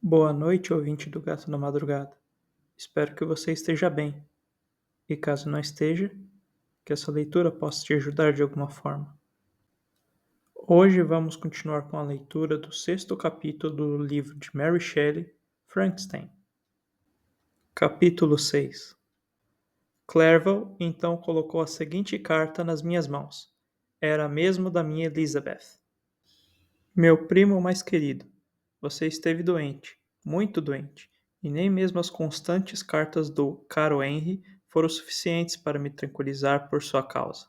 Boa noite, ouvinte do Gato da Madrugada. Espero que você esteja bem. E caso não esteja, que essa leitura possa te ajudar de alguma forma. Hoje vamos continuar com a leitura do sexto capítulo do livro de Mary Shelley, Frankenstein. Capítulo 6. Clerval então colocou a seguinte carta nas minhas mãos. Era mesmo da minha Elizabeth. Meu primo mais querido, você esteve doente, muito doente, e nem mesmo as constantes cartas do caro Henry foram suficientes para me tranquilizar por sua causa.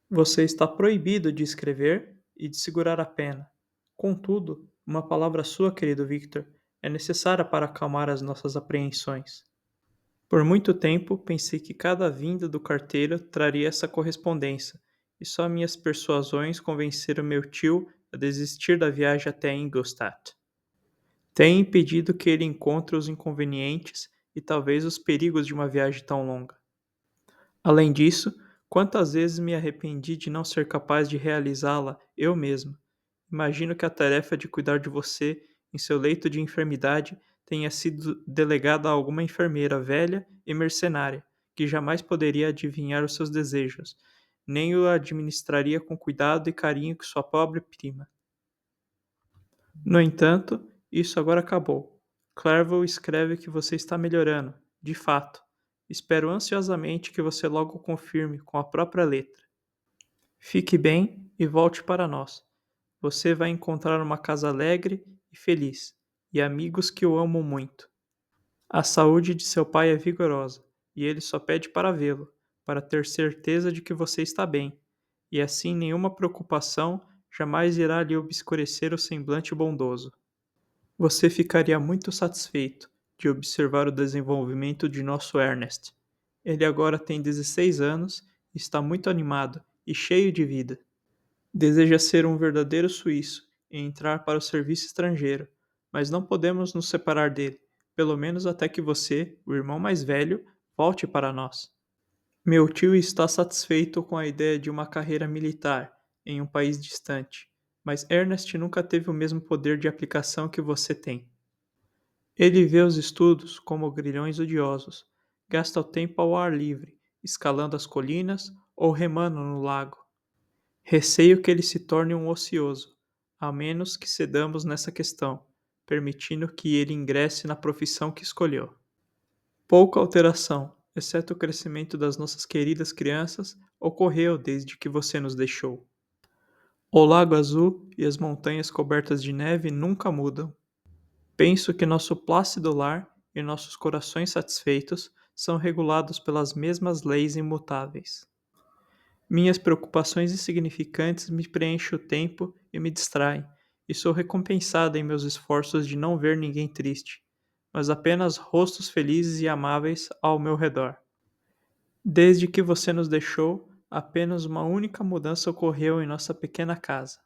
Você está proibido de escrever e de segurar a pena. Contudo, uma palavra sua, querido Victor, é necessária para acalmar as nossas apreensões. Por muito tempo pensei que cada vinda do carteiro traria essa correspondência, e só minhas persuasões convenceram meu tio a desistir da viagem até Ingolstadt. Tenho impedido que ele encontre os inconvenientes e talvez os perigos de uma viagem tão longa. Além disso, quantas vezes me arrependi de não ser capaz de realizá-la eu mesmo. Imagino que a tarefa de cuidar de você em seu leito de enfermidade tenha sido delegada a alguma enfermeira velha e mercenária, que jamais poderia adivinhar os seus desejos, nem o administraria com cuidado e carinho que sua pobre prima. No entanto, isso agora acabou. Clerval escreve que você está melhorando, de fato. Espero ansiosamente que você logo confirme com a própria letra. Fique bem e volte para nós. Você vai encontrar uma casa alegre e feliz, e amigos que o amam muito. A saúde de seu pai é vigorosa, e ele só pede para vê-lo, para ter certeza de que você está bem, e assim nenhuma preocupação jamais irá lhe obscurecer o semblante bondoso. Você ficaria muito satisfeito de observar o desenvolvimento de nosso Ernest. Ele agora tem 16 anos, está muito animado e cheio de vida. Deseja ser um verdadeiro suíço e entrar para o serviço estrangeiro, mas não podemos nos separar dele, pelo menos até que você, o irmão mais velho, volte para nós. Meu tio está satisfeito com a ideia de uma carreira militar em um país distante, mas Ernest nunca teve o mesmo poder de aplicação que você tem. Ele vê os estudos como grilhões odiosos, gasta o tempo ao ar livre, escalando as colinas ou remando no lago. Receio que ele se torne um ocioso, a menos que cedamos nessa questão, permitindo que ele ingresse na profissão que escolheu. Pouca alteração, exceto o crescimento das nossas queridas crianças, ocorreu desde que você nos deixou. O lago azul e as montanhas cobertas de neve nunca mudam. Penso que nosso plácido lar e nossos corações satisfeitos são regulados pelas mesmas leis imutáveis. Minhas preocupações insignificantes me preenchem o tempo e me distraem, e sou recompensada em meus esforços de não ver ninguém triste, mas apenas rostos felizes e amáveis ao meu redor. Desde que você nos deixou, apenas uma única mudança ocorreu em nossa pequena casa.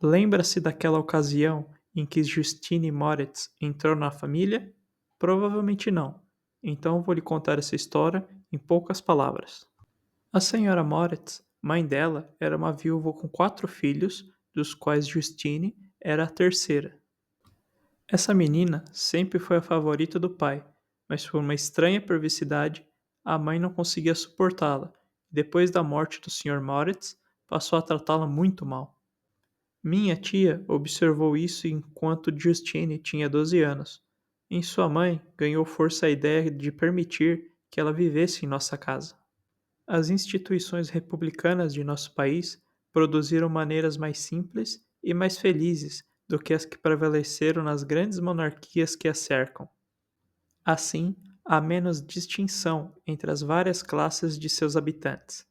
Lembra-se daquela ocasião em que Justine Moritz entrou na família? Provavelmente não. Então vou lhe contar essa história em poucas palavras. A senhora Moritz, mãe dela, era uma viúva com 4 filhos, dos quais Justine era a terceira. Essa menina sempre foi a favorita do pai, mas por uma estranha perversidade, a mãe não conseguia suportá-la, e depois da morte do Sr. Moritz, passou a tratá-la muito mal. Minha tia observou isso enquanto Justine tinha 12 anos. Em sua mãe ganhou força a ideia de permitir que ela vivesse em nossa casa. As instituições republicanas de nosso país produziram maneiras mais simples e mais felizes do que as que prevaleceram nas grandes monarquias que a cercam. Assim, há menos distinção entre as várias classes de seus habitantes.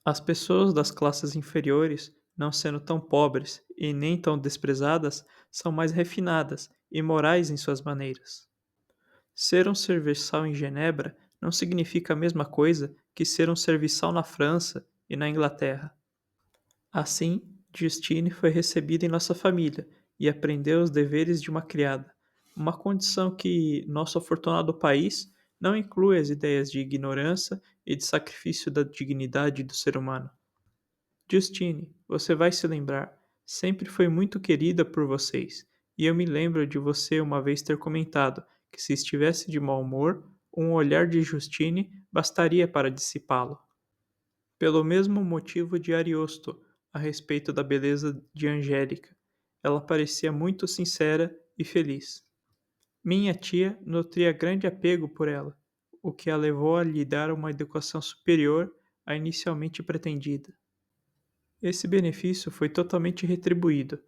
As pessoas das classes inferiores, não sendo tão pobres e nem tão desprezadas, são mais refinadas e morais em suas maneiras. Ser um serviçal em Genebra não significa a mesma coisa que ser um serviçal na França e na Inglaterra. Assim, Justine foi recebida em nossa família e aprendeu os deveres de uma criada, uma condição que nosso afortunado país não inclui as ideias de ignorância e de sacrifício da dignidade do ser humano. Justine, você vai se lembrar, sempre foi muito querida por vocês, E eu me lembro de você uma vez ter comentado que se estivesse de mau humor, um olhar de Justine bastaria para dissipá-lo. Pelo mesmo motivo de Ariosto, a respeito da beleza de Angélica. Ela parecia muito sincera e feliz. Minha tia nutria grande apego por ela, o que a levou a lhe dar uma educação superior à inicialmente pretendida. Esse benefício foi totalmente retribuído.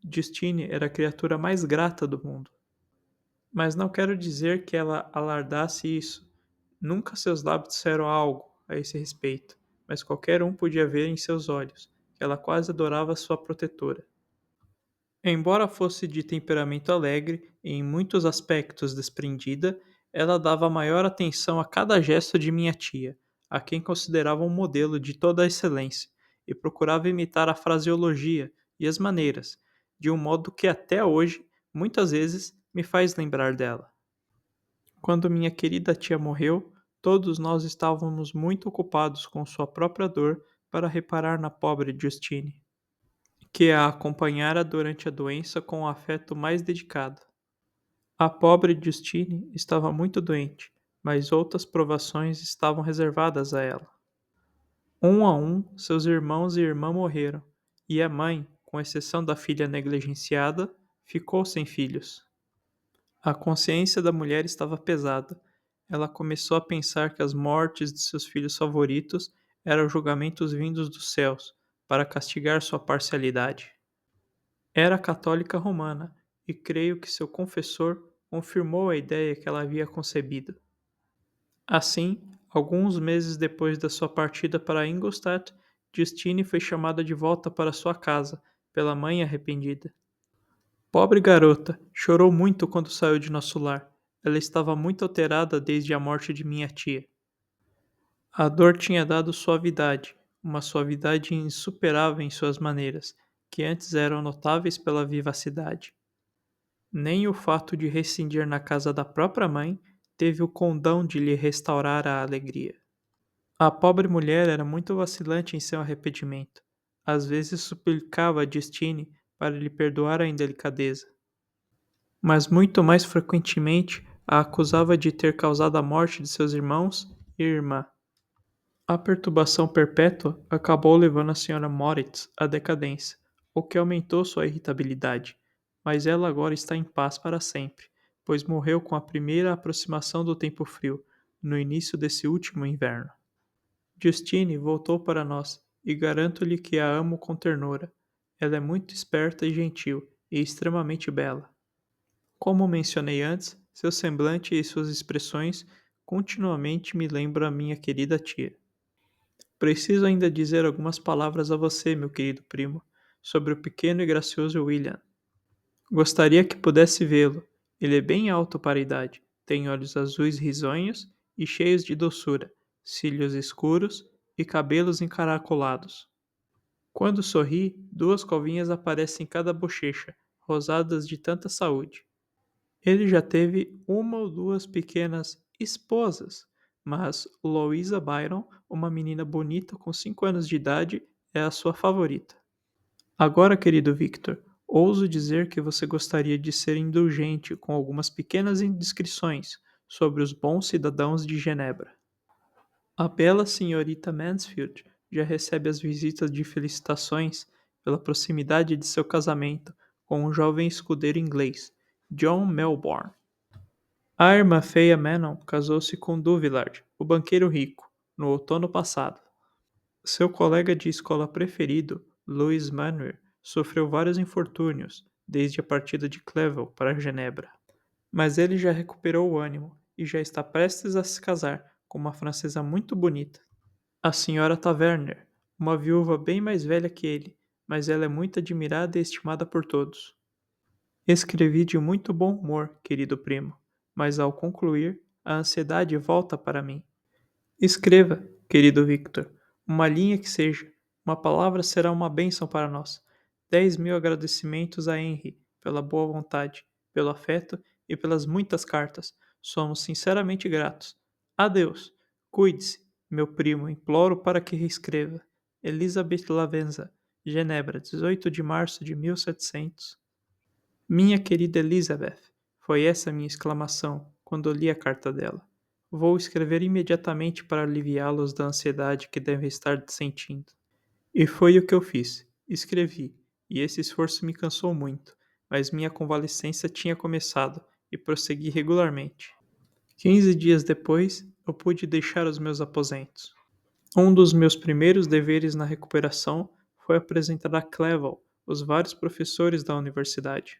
Justine era a criatura mais grata do mundo. Mas não quero dizer que ela alardasse isso. Nunca seus lábios disseram algo a esse respeito, mas qualquer um podia ver em seus olhos que ela quase adorava sua protetora. Embora fosse de temperamento alegre e em muitos aspectos desprendida, ela dava maior atenção a cada gesto de minha tia, a quem considerava um modelo de toda a excelência, e procurava imitar a fraseologia e as maneiras, de um modo que até hoje, muitas vezes, me faz lembrar dela. Quando minha querida tia morreu, todos nós estávamos muito ocupados com sua própria dor para reparar na pobre Justine, que a acompanhara durante a doença com o afeto mais dedicado. A pobre Justine estava muito doente, mas outras provações estavam reservadas a ela. Um a um, seus irmãos e irmã morreram, e a mãe, com exceção da filha negligenciada, ficou sem filhos. A consciência da mulher estava pesada. Ela começou a pensar que as mortes de seus filhos favoritos eram julgamentos vindos dos céus para castigar sua parcialidade. Era católica romana e creio que seu confessor confirmou a ideia que ela havia concebido. Assim, alguns meses depois da sua partida para Ingolstadt, Justine foi chamada de volta para sua casa pela mãe arrependida. Pobre garota, chorou muito quando saiu de nosso lar. Ela estava muito alterada desde a morte de minha tia. A dor tinha dado suavidade, uma suavidade insuperável em suas maneiras, que antes eram notáveis pela vivacidade. Nem o fato de rescindir na casa da própria mãe teve o condão de lhe restaurar a alegria. A pobre mulher era muito vacilante em seu arrependimento. Às vezes suplicava a Destine para lhe perdoar a indelicadeza, mas muito mais frequentemente a acusava de ter causado a morte de seus irmãos e irmã. A perturbação perpétua acabou levando a Sra. Moritz à decadência, o que aumentou sua irritabilidade, mas ela agora está em paz para sempre, pois morreu com a primeira aproximação do tempo frio, no início desse último inverno. Justine voltou para nós, e garanto-lhe que a amo com ternura. Ela é muito esperta e gentil, e extremamente bela. Como mencionei antes, seu semblante e suas expressões continuamente me lembram a minha querida tia. Preciso ainda dizer algumas palavras a você, meu querido primo, sobre o pequeno e gracioso William. Gostaria que pudesse vê-lo. Ele é bem alto para a idade, tem olhos azuis risonhos e cheios de doçura, cílios escuros e cabelos encaracolados. Quando sorri, duas covinhas aparecem em cada bochecha, rosadas de tanta saúde. Ele já teve uma ou duas pequenas esposas, mas Louisa Byron, uma menina bonita com 5 anos de idade, é a sua favorita. Agora, querido Victor, ouso dizer que você gostaria de ser indulgente com algumas pequenas indiscrições sobre os bons cidadãos de Genebra. A bela senhorita Mansfield já recebe as visitas de felicitações pela proximidade de seu casamento com um jovem escudeiro inglês, John Melbourne. A irmã feia Manon casou-se com Duvillard, o banqueiro rico, no outono passado. Seu colega de escola preferido, Louis Manwer, sofreu vários infortúnios desde a partida de Clevel para Genebra. Mas ele já recuperou o ânimo e já está prestes a se casar com uma francesa muito bonita, a senhora Taverner, uma viúva bem mais velha que ele, mas ela é muito admirada e estimada por todos. Escrevi de muito bom humor, querido primo, mas ao concluir, a ansiedade volta para mim. Escreva, querido Victor, uma linha que seja, uma palavra será uma bênção para nós. 10.000 agradecimentos a Henry pela boa vontade, pelo afeto e pelas muitas cartas. Somos sinceramente gratos. Adeus. Cuide-se, meu primo, imploro para que reescreva. Elizabeth Lavenza, Genebra, 18 de março de 1700. Minha querida Elizabeth, foi essa minha exclamação quando li a carta dela. Vou escrever imediatamente para aliviá-los da ansiedade que devem estar sentindo. E foi o que eu fiz. Escrevi, e esse esforço me cansou muito, mas minha convalescença tinha começado e prossegui regularmente. 15 dias depois, eu pude deixar os meus aposentos. Um dos meus primeiros deveres na recuperação foi apresentar a Clevel os vários professores da universidade.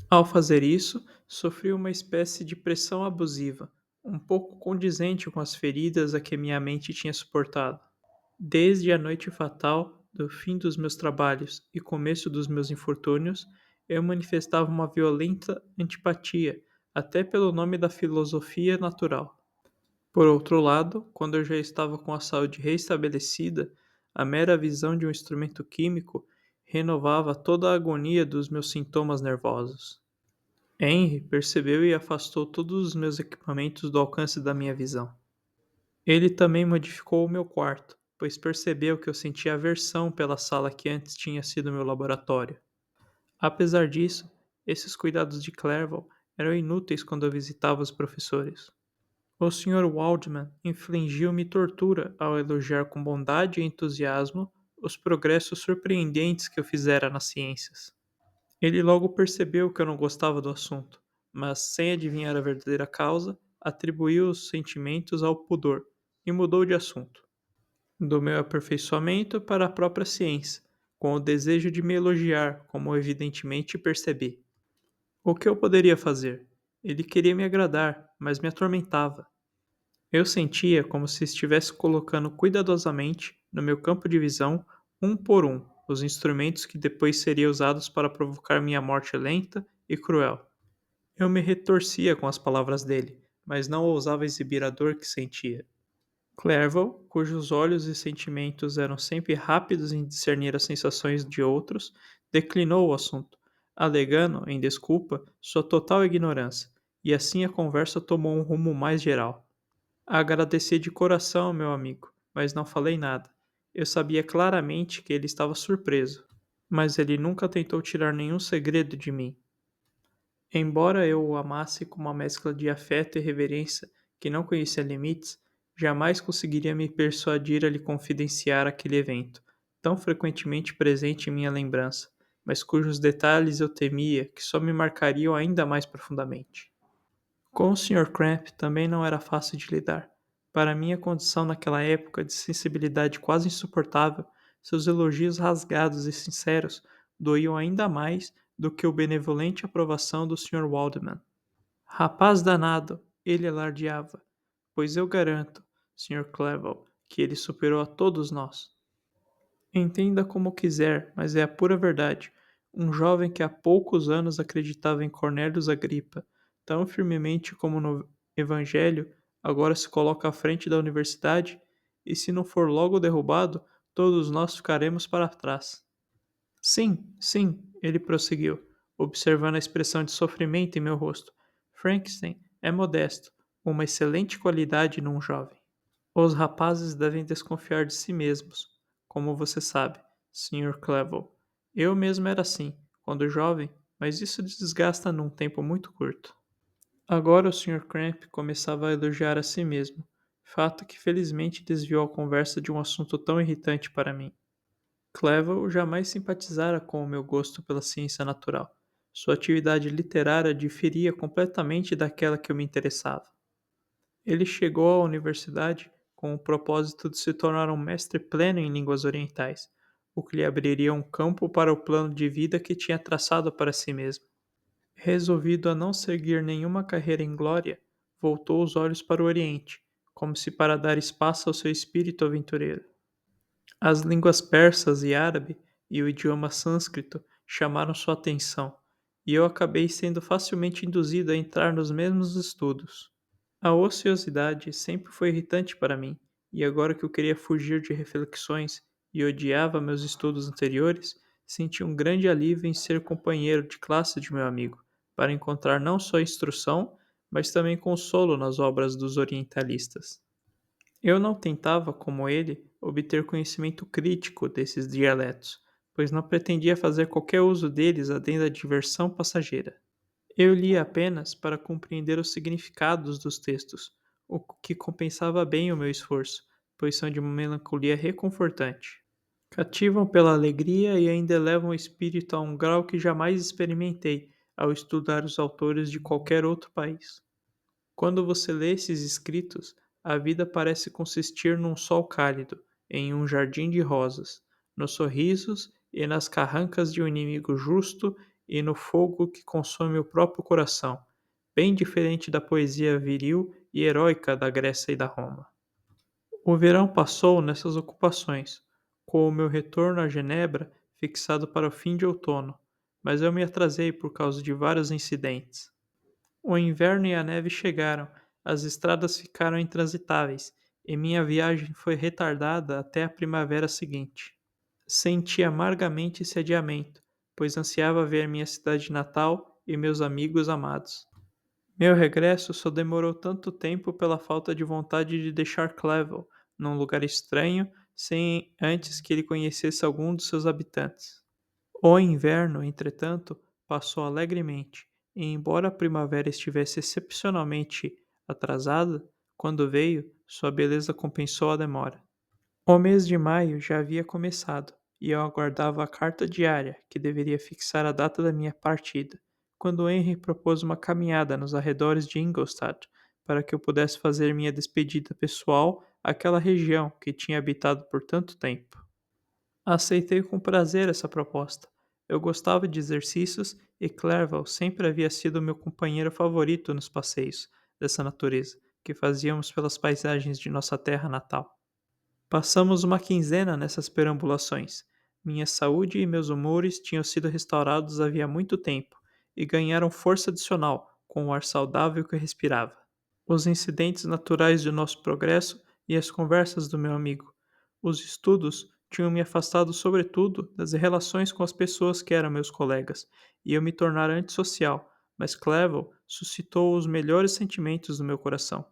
Ao fazer isso, sofri uma espécie de pressão abusiva, um pouco condizente com as feridas a que minha mente tinha suportado. Desde a noite fatal do fim dos meus trabalhos e começo dos meus infortúnios, eu manifestava uma violenta antipatia, até pelo nome da filosofia natural. Por outro lado, quando eu já estava com a saúde reestabelecida, a mera visão de um instrumento químico renovava toda a agonia dos meus sintomas nervosos. Henry percebeu e afastou todos os meus equipamentos do alcance da minha visão. Ele também modificou o meu quarto, pois percebeu que eu sentia aversão pela sala que antes tinha sido meu laboratório. Apesar disso, esses cuidados de Clerval eram inúteis quando eu visitava os professores. O Sr. Waldman infligiu-me tortura ao elogiar com bondade e entusiasmo os progressos surpreendentes que eu fizera nas ciências. Ele logo percebeu que eu não gostava do assunto, mas, sem adivinhar a verdadeira causa, atribuiu os sentimentos ao pudor e mudou de assunto, do meu aperfeiçoamento para a própria ciência, com o desejo de me elogiar, como evidentemente percebi. O que eu poderia fazer? Ele queria me agradar, mas me atormentava. Eu sentia como se estivesse colocando cuidadosamente no meu campo de visão, um por um, os instrumentos que depois seriam usados para provocar minha morte lenta e cruel. Eu me retorcia com as palavras dele, mas não ousava exibir a dor que sentia. Clerval, cujos olhos e sentimentos eram sempre rápidos em discernir as sensações de outros, declinou o assunto, alegando, em desculpa, sua total ignorância, e assim a conversa tomou um rumo mais geral. Agradeci de coração, meu amigo, mas não falei nada. Eu sabia claramente que ele estava surpreso, mas ele nunca tentou tirar nenhum segredo de mim. Embora eu o amasse com uma mescla de afeto e reverência que não conhecia limites, jamais conseguiria me persuadir a lhe confidenciar aquele evento, tão frequentemente presente em minha lembrança, mas cujos detalhes eu temia que só me marcariam ainda mais profundamente. Com o Sr. Cramp também não era fácil de lidar. Para minha condição naquela época de sensibilidade quase insuportável, seus elogios rasgados e sinceros doíam ainda mais do que o benevolente aprovação do Sr. Waldman. Rapaz danado, ele alardeava, pois eu garanto, Sr. Clevel, que ele superou a todos nós. Entenda como quiser, mas é a pura verdade. Um jovem que há poucos anos acreditava em Cornélios Agripa, tão firmemente como no Evangelho, agora se coloca à frente da universidade, e se não for logo derrubado, todos nós ficaremos para trás. Sim, sim, ele prosseguiu, observando a expressão de sofrimento em meu rosto. Frankenstein é modesto, uma excelente qualidade num jovem. Os rapazes devem desconfiar de si mesmos, como você sabe, Sr. Clevel. Eu mesmo era assim, quando jovem, mas isso desgasta num tempo muito curto. Agora o Sr. Cramp começava a elogiar a si mesmo, fato que felizmente desviou a conversa de um assunto tão irritante para mim. Clevel jamais simpatizara com o meu gosto pela ciência natural. Sua atividade literária diferia completamente daquela que eu me interessava. Ele chegou à universidade com o propósito de se tornar um mestre pleno em línguas orientais, o que lhe abriria um campo para o plano de vida que tinha traçado para si mesmo. Resolvido a não seguir nenhuma carreira em glória, voltou os olhos para o Oriente, como se para dar espaço ao seu espírito aventureiro. As línguas persas e árabe e o idioma sânscrito chamaram sua atenção, e eu acabei sendo facilmente induzido a entrar nos mesmos estudos. A ociosidade sempre foi irritante para mim, e agora que eu queria fugir de reflexões e odiava meus estudos anteriores, senti um grande alívio em ser companheiro de classe de meu amigo, para encontrar não só instrução, mas também consolo nas obras dos orientalistas. Eu não tentava, como ele, obter conhecimento crítico desses dialetos, pois não pretendia fazer qualquer uso deles além da diversão passageira. Eu lia apenas para compreender os significados dos textos, o que compensava bem o meu esforço, pois são de uma melancolia reconfortante. Cativam pela alegria e ainda elevam o espírito a um grau que jamais experimentei ao estudar os autores de qualquer outro país. Quando você lê esses escritos, a vida parece consistir num sol cálido, em um jardim de rosas, nos sorrisos e nas carrancas de um inimigo justo e no fogo que consome o próprio coração, bem diferente da poesia viril e heróica da Grécia e da Roma. O verão passou nessas ocupações, com o meu retorno a Genebra fixado para o fim de outono, mas eu me atrasei por causa de vários incidentes. O inverno e a neve chegaram, as estradas ficaram intransitáveis e minha viagem foi retardada até a primavera seguinte. Senti amargamente esse adiamento, pois ansiava ver minha cidade natal e meus amigos amados. Meu regresso só demorou tanto tempo pela falta de vontade de deixar Clevel, num lugar estranho, sem antes que ele conhecesse algum dos seus habitantes. O inverno, entretanto, passou alegremente, e embora a primavera estivesse excepcionalmente atrasada, quando veio, sua beleza compensou a demora. O mês de maio já havia começado, e eu aguardava a carta diária, que deveria fixar a data da minha partida, quando Henry propôs uma caminhada nos arredores de Ingolstadt, para que eu pudesse fazer minha despedida pessoal àquela região que tinha habitado por tanto tempo. Aceitei com prazer essa proposta. Eu gostava de exercícios e Clerval sempre havia sido meu companheiro favorito nos passeios dessa natureza que fazíamos pelas paisagens de nossa terra natal. Passamos uma quinzena nessas perambulações. Minha saúde e meus humores tinham sido restaurados havia muito tempo e ganharam força adicional com o ar saudável que eu respirava. Os incidentes naturais de nosso progresso e as conversas do meu amigo. Os estudos tinham me afastado, sobretudo, das relações com as pessoas que eram meus colegas, e eu me tornara antissocial, mas Clevel suscitou os melhores sentimentos do meu coração.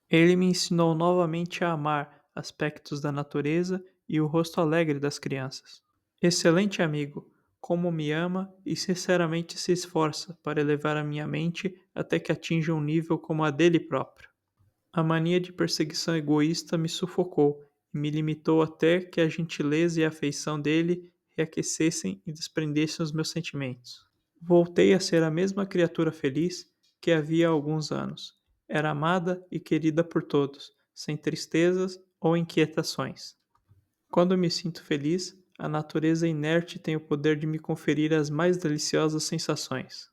Ele me ensinou novamente a amar aspectos da natureza e o rosto alegre das crianças. Excelente amigo, como me ama e sinceramente se esforça para elevar a minha mente até que atinja um nível como a dele próprio. A mania de perseguição egoísta me sufocou e me limitou até que a gentileza e a afeição dele reaquecessem e desprendessem os meus sentimentos. Voltei a ser a mesma criatura feliz que havia alguns anos. Era amada e querida por todos, sem tristezas ou inquietações. Quando me sinto feliz, a natureza inerte tem o poder de me conferir as mais deliciosas sensações.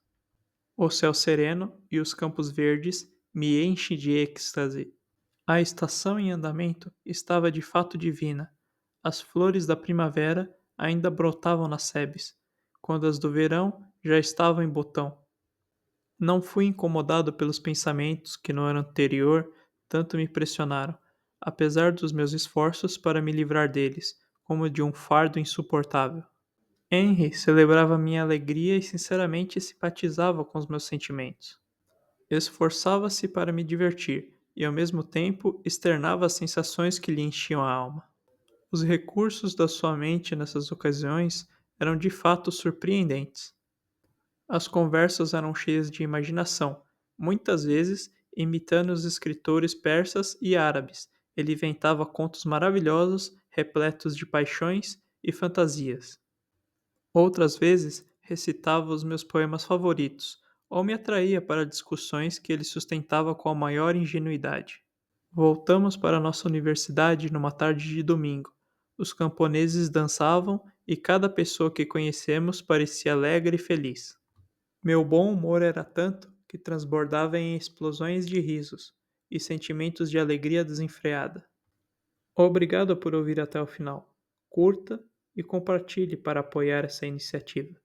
O céu sereno e os campos verdes me enchem de êxtase. A estação em andamento estava de fato divina. As flores da primavera ainda brotavam nas sebes, quando as do verão já estavam em botão. Não fui incomodado pelos pensamentos que no ano anterior tanto me pressionaram, apesar dos meus esforços para me livrar deles, como de um fardo insuportável. Henry celebrava minha alegria e sinceramente simpatizava com os meus sentimentos. Esforçava-se para me divertir e, ao mesmo tempo, externava as sensações que lhe enchiam a alma. Os recursos da sua mente nessas ocasiões eram de fato surpreendentes. As conversas eram cheias de imaginação, muitas vezes imitando os escritores persas e árabes. Ele inventava contos maravilhosos, repletos de paixões e fantasias. Outras vezes recitava os meus poemas favoritos, ou me atraía para discussões que ele sustentava com a maior ingenuidade. Voltamos para nossa universidade numa tarde de domingo. Os camponeses dançavam e cada pessoa que conhecemos parecia alegre e feliz. Meu bom humor era tanto que transbordava em explosões de risos e sentimentos de alegria desenfreada. Obrigado por ouvir até o final. Curta e compartilhe para apoiar essa iniciativa.